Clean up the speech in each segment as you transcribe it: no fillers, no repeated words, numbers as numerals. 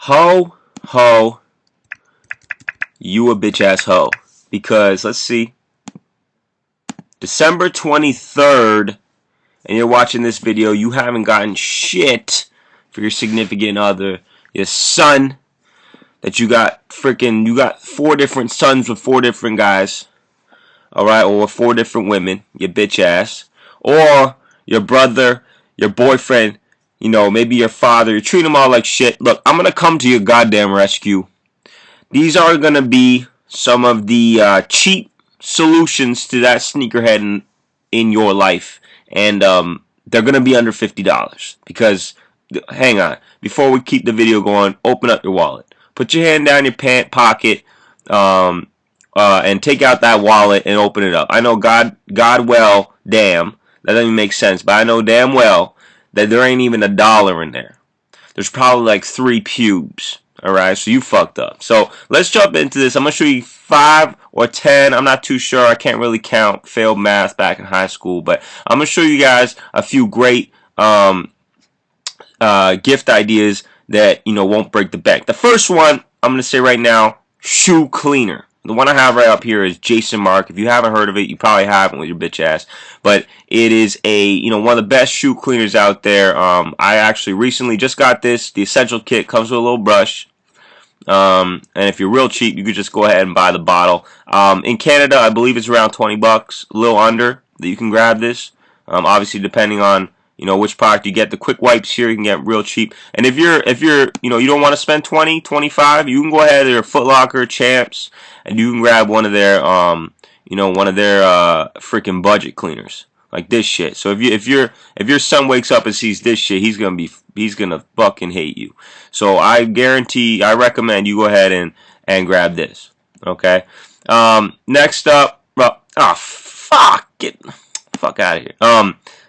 Ho, ho, you a bitch ass hoe. Because, let's see, December 23rd, and you're watching this video, you haven't gotten shit for your significant other, your son, that you got you got 4 different sons with 4 different guys, alright, or 4 different women, your bitch ass, or your brother, your boyfriend, you know, maybe your father, you treat them all like shit. Look, I'm gonna come to your goddamn rescue. These are gonna be some of the cheap solutions to that sneakerhead in your life, and they're gonna be under $50 because, hang on, before we keep the video going, open up your wallet, put your hand down your pant pocket, and take out that wallet and open it up. I know God well, damn, that doesn't even make sense, but I know damn well that there ain't even $1 in there. There's probably like 3 pubes. Alright, so you fucked up. So let's jump into this. I'm going to show you 5 or 10. I'm not too sure. I can't really count. Failed math back in high school. But I'm going to show you guys a few great gift ideas that, you know, won't break the bank. The first one, I'm going to say right now, shoe cleaner. The one I have right up here is Jason Mark. If you haven't heard of it, you probably haven't with your bitch ass. But it is one of the best shoe cleaners out there. I actually recently just got this. The essential kit comes with a little brush. And if you're real cheap, you could just go ahead and buy the bottle. In Canada, I believe it's around 20 bucks, a little under, that you can grab this. Obviously, depending on, you know, which product you get. The quick wipes here you can get real cheap. And if you're you know, you don't want to spend 20, 25, you can go ahead to your Foot Locker, Champs, and you can grab one of their freaking budget cleaners. Like this shit. So if your son wakes up and sees this shit, he's gonna fucking hate you. So I recommend you go ahead and grab this. Okay. Next up, get the fuck out of here.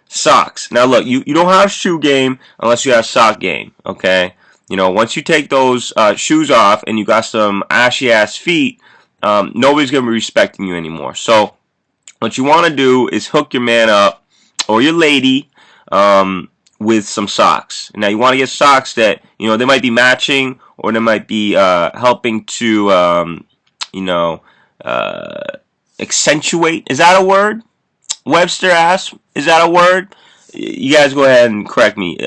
Socks. Now look, you don't have shoe game unless you have sock game. Okay. You know, once you take those shoes off and you got some ashy ass feet, nobody's gonna be respecting you anymore. So what you want to do is hook your man up or your lady with some socks. Now you want to get socks that, you know, they might be matching or they might be helping to accentuate. Is that a word? Webster ass, is that a word? You guys go ahead and correct me.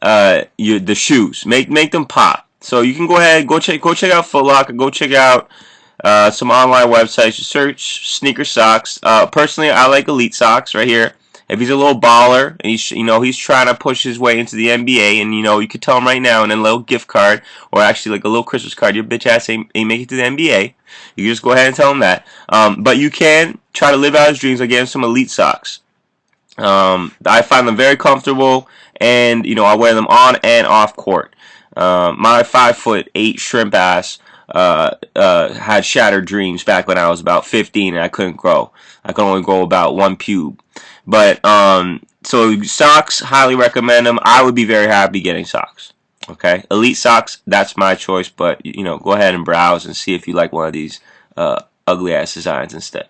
The shoes, make them pop. So you can go ahead, go check out Foot Locker, go check out some online websites. You search sneaker socks. Personally, I like Elite Socks right here. If he's a little baller and he's trying to push his way into the NBA, and you could tell him right now, and then a little gift card or actually like a little Christmas card, your bitch ass ain't make it to the NBA. You can just go ahead and tell him that. But you can try to live out his dreams. I gave him some Elite Socks. I find them very comfortable, and I wear them on and off court. My 5'8" shrimp ass had shattered dreams back when I was about 15 and I couldn't grow. I could only grow about 1 pube. But so socks, highly recommend them. I would be very happy getting socks. Okay, Elite Socks, that's my choice. But go ahead and browse and see if you like one of these ugly ass designs instead.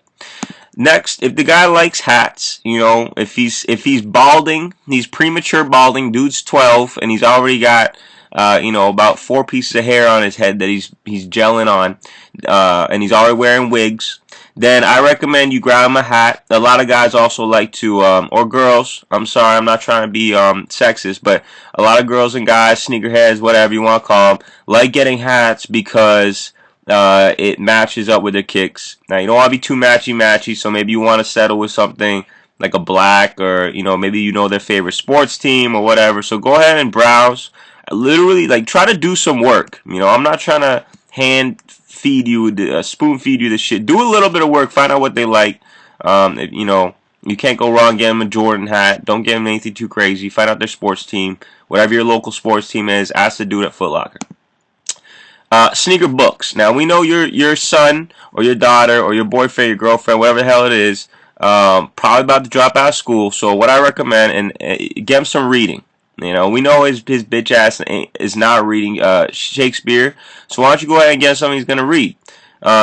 Next, if the guy likes hats, if he's balding, he's premature balding. Dude's 12 and he's already got about 4 pieces of hair on his head that he's gelling on, and he's already wearing wigs. Then I recommend you grab him a hat. A lot of guys also like to, or girls. I'm sorry, I'm not trying to be sexist, but a lot of girls and guys, sneakerheads, whatever you want to call them, like getting hats because it matches up with their kicks. Now you don't want to be too matchy, so maybe you want to settle with something like a black, or maybe their favorite sports team or whatever. So go ahead and browse. Literally, like, try to do some work. I'm not trying to spoon feed you this shit. Do a little bit of work. Find out what they like. You can't go wrong getting them a Jordan hat. Don't get them anything too crazy. Find out their sports team. Whatever your local sports team is, ask the dude at Foot Locker. Sneaker books. Now, we know your son or your daughter or your boyfriend, your girlfriend, whatever the hell it is, probably about to drop out of school. So what I recommend, and get him some reading. We know his bitch ass is not reading Shakespeare, so why don't you go ahead and get something he's going to read.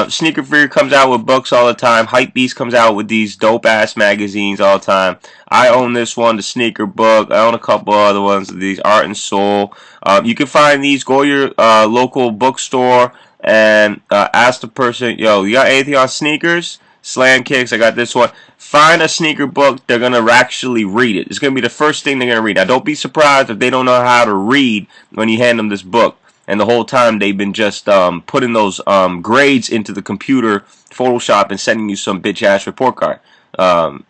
Sneaker Fear comes out with books all the time. Hypebeast comes out with these dope ass magazines all the time. I own this one, the Sneaker Book. I own a couple other ones of these, Art and Soul. You can find these. Go to your local bookstore and ask the person, yo, you got anything on sneakers? Slam Kicks, I got this one. Find a sneaker book, they're going to actually read it. It's going to be the first thing they're going to read. Now, don't be surprised if they don't know how to read when you hand them this book. And the whole time they've been just putting those grades into the computer, Photoshop, and sending you some bitch-ass report card.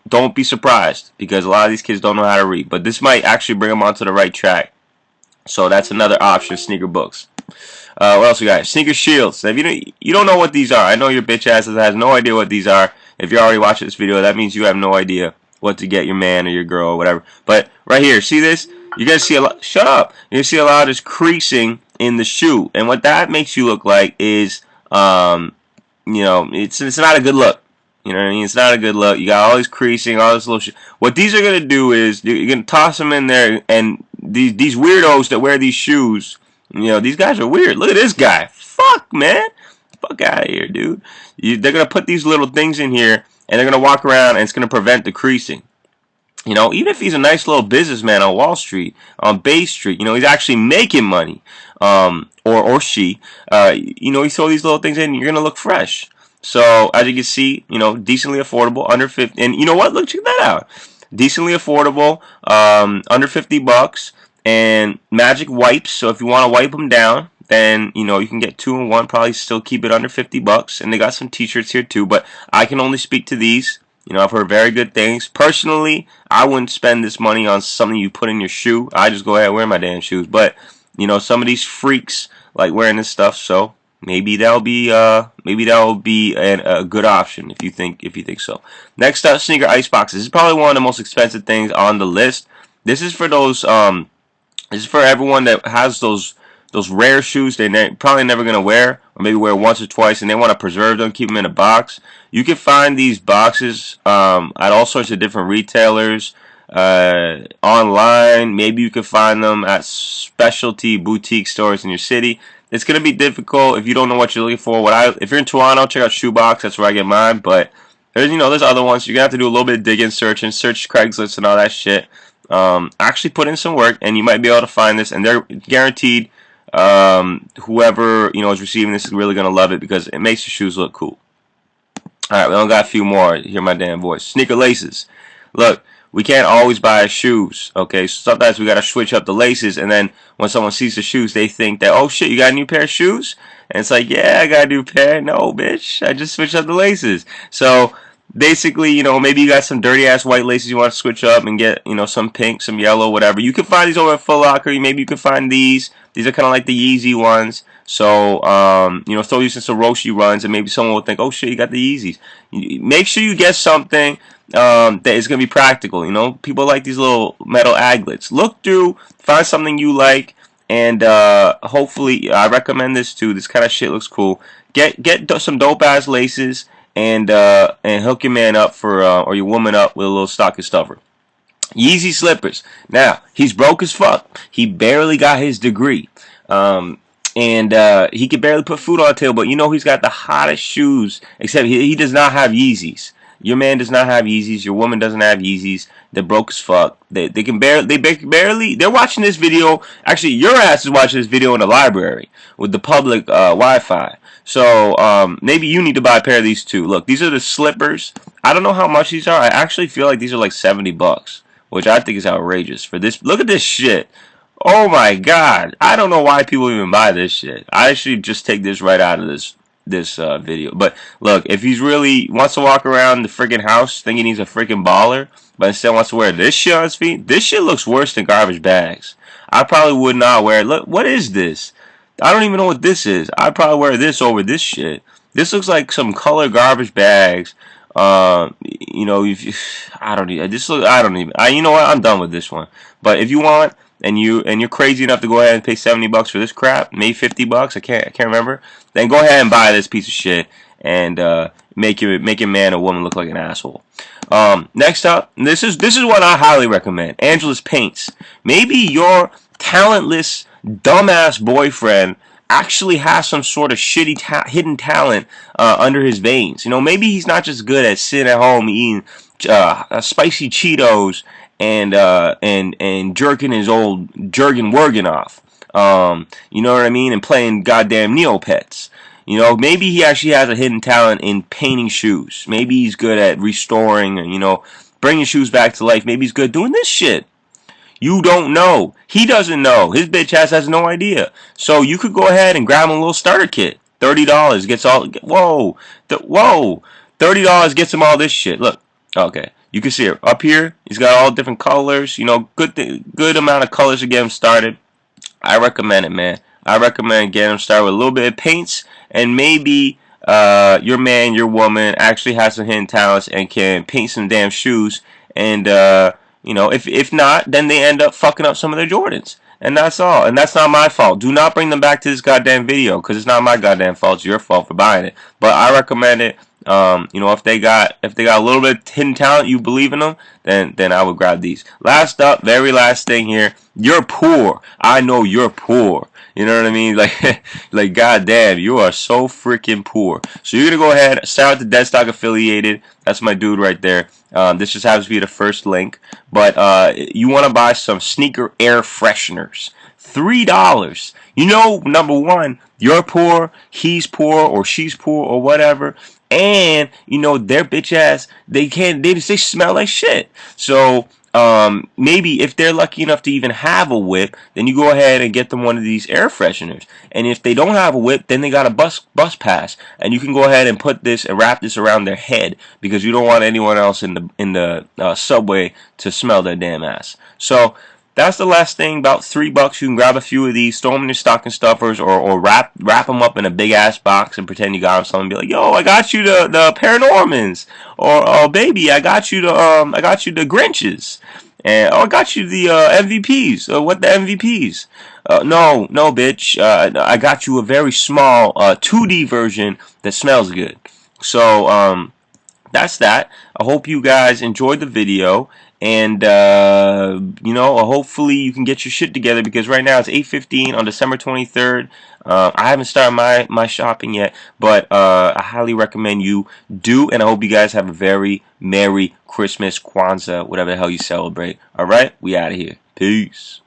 Don't be surprised, because a lot of these kids don't know how to read. But this might actually bring them onto the right track. So that's another option, sneaker books. What else we got? Sneaker shields. Now, if you don't know what these are, I know your bitch ass has no idea what these are. If you're already watching this video, that means you have no idea what to get your man or your girl or whatever. But right here, see this? You're gonna see a lot. Shut up. You're gonna see a lot of this creasing in the shoe, and what that makes you look like is, you know, it's not a good look. You know what I mean? It's not a good look. You got all this creasing, all this little shit. What these are gonna do is you're gonna toss them in there, and these weirdos that wear these shoes. You know, these guys are weird. Look at this guy. Fuck, man. Fuck out of here, dude. They're going to put these little things in here, and they're going to walk around, and it's going to prevent the creasing. You know, even if he's a nice little businessman on Wall Street, on Bay Street, you know, he's actually making money, or she, you know, he throw these little things in, and you're going to look fresh. So, as you can see, you know, decently affordable, under 50, and you know what? Look, check that out. Decently affordable, under 50 bucks. And magic wipes, so if you want to wipe them down, then you know you can get 2 in 1, probably still keep it under 50 bucks. And they got some t-shirts here too, but I can only speak to these. You know, I've heard very good things. Personally, I wouldn't spend this money on something you put in your shoe. I just go ahead and wear my damn shoes. But you know, some of these freaks like wearing this stuff, so maybe that'll be a good option if you think so. Next up, sneaker ice boxes. This is probably one of the most expensive things on the list. This is for those This is for everyone that has those rare shoes they're probably never going to wear, or maybe wear once or twice, and they want to preserve them, keep them in a box. You can find these boxes at all sorts of different retailers, online. Maybe you can find them at specialty boutique stores in your city. It's going to be difficult if you don't know what you're looking for. If you're in Toronto, check out Shoebox. That's where I get mine. But there's other ones. You're going to have to do a little bit of digging, search Craigslist and all that shit. Actually put in some work, and you might be able to find this, and they're guaranteed whoever is receiving this is really going to love it, because it makes your shoes look cool. Alright, we only got a few more. Hear my damn voice. Sneaker laces. Look, we can't always buy shoes, okay? So sometimes we got to switch up the laces, and then when someone sees the shoes, they think that, oh shit, you got a new pair of shoes? And it's like, yeah, I got a new pair. No, bitch, I just switched up the laces. So basically, maybe you got some dirty ass white laces you want to switch up and get, some pink, some yellow, whatever. You can find these over at Foot Locker. Maybe you can find these. These are kind of like the Yeezy ones. So, throw these in some Roshi runs, and maybe someone will think, oh shit, you got the Yeezys. Make sure you get something that is going to be practical. People like these little metal aglets. Look through, find something you like, and hopefully, I recommend this too. This kind of shit looks cool. Get some dope ass laces, and hook your man up or your woman up with a little stocking stuffer. Yeezy slippers. Now, he's broke as fuck. He barely got his degree. And he can barely put food on the table, but he's got the hottest shoes, except he does not have Yeezys. Your man does not have Yeezys. Your woman doesn't have Yeezys. They're broke as fuck. They're watching this video. Actually, your ass is watching this video in the library with the public Wi-Fi. So maybe you need to buy a pair of these too. Look, these are the slippers. I don't know how much these are. I actually feel like these are like $70, which I think is outrageous for this. Look at this shit. Oh my god. I don't know why people even buy this shit. I should just take this right out of this video. But look, if he's really wants to walk around the freaking house thinking he's a freaking baller, but instead wants to wear this shit on his feet, this shit looks worse than garbage bags. I probably would not wear it. Look, what is this? I don't even know what this is. I'd probably wear this over this shit. This looks like some color garbage bags. I don't even. You know what? I'm done with this one. But if you want, and you're crazy enough to go ahead and pay $70 for this crap, maybe $50, I can't remember. Then go ahead and buy this piece of shit and make your man or woman look like an asshole. Next up, this is what I highly recommend. Angela's Paints. Maybe your talentless dumbass boyfriend actually has some sort of shitty hidden talent under his veins. You know, maybe he's not just good at sitting at home eating spicy Cheetos and jerking his old Jurgen Wergen off. You know what I mean? And playing goddamn Neopets. You know, maybe he actually has a hidden talent in painting shoes. Maybe he's good at restoring, you know, bringing shoes back to life. Maybe he's good doing this shit. You don't know. He doesn't know. His bitch ass has no idea. So you could go ahead and grab him a little starter kit. $30 gets all. Whoa, whoa. $30 gets him all this shit. Look, okay. You can see it up here. He's got all different colors. You know, good amount of colors to get him started. I recommend it, man. I recommend getting him started with a little bit of paints, and maybe your man, your woman actually has some hidden talents and can paint some damn shoes. And you know, if not, then they end up fucking up some of their Jordans. And that's all. And that's not my fault. Do not bring them back to this goddamn video, because it's not my goddamn fault. It's your fault for buying it. But I recommend it. You know, if they got a little bit of hidden talent, you believe in them, then I would grab these. Last up, very last thing here. You're poor. I know you're poor. You know what I mean? Like goddamn, you are so freaking poor. So you're gonna go ahead, start with the Deadstock Affiliated. That's my dude right there. This just happens to be the first link, but you want to buy some sneaker air fresheners. $3. You know, number one, you're poor, he's poor, or she's poor, or whatever. And you know their bitch ass, they smell like shit. So maybe if they're lucky enough to even have a whip, then you go ahead and get them one of these air fresheners. And if they don't have a whip, then they got a bus pass, and you can go ahead and put this and wrap this around their head, because you don't want anyone else in the subway to smell their damn ass. So that's the last thing. About $3. You can grab a few of these, throw them in your stocking stuffers, or wrap them up in a big ass box and pretend you got them something. Be like, yo, I got you the Paranormans, or oh baby, I got you the Grinches, and oh, I got you the MVPs. What the MVPs? No, bitch. I got you a very small 2D version that smells good. So that's that. I hope you guys enjoyed the video. And you know, hopefully you can get your shit together, because right now it's 8:15 on December 23rd. I haven't started my shopping yet, but I highly recommend you do, and I hope you guys have a very Merry Christmas, Kwanzaa, whatever the hell you celebrate. Alright, we out of here. Peace.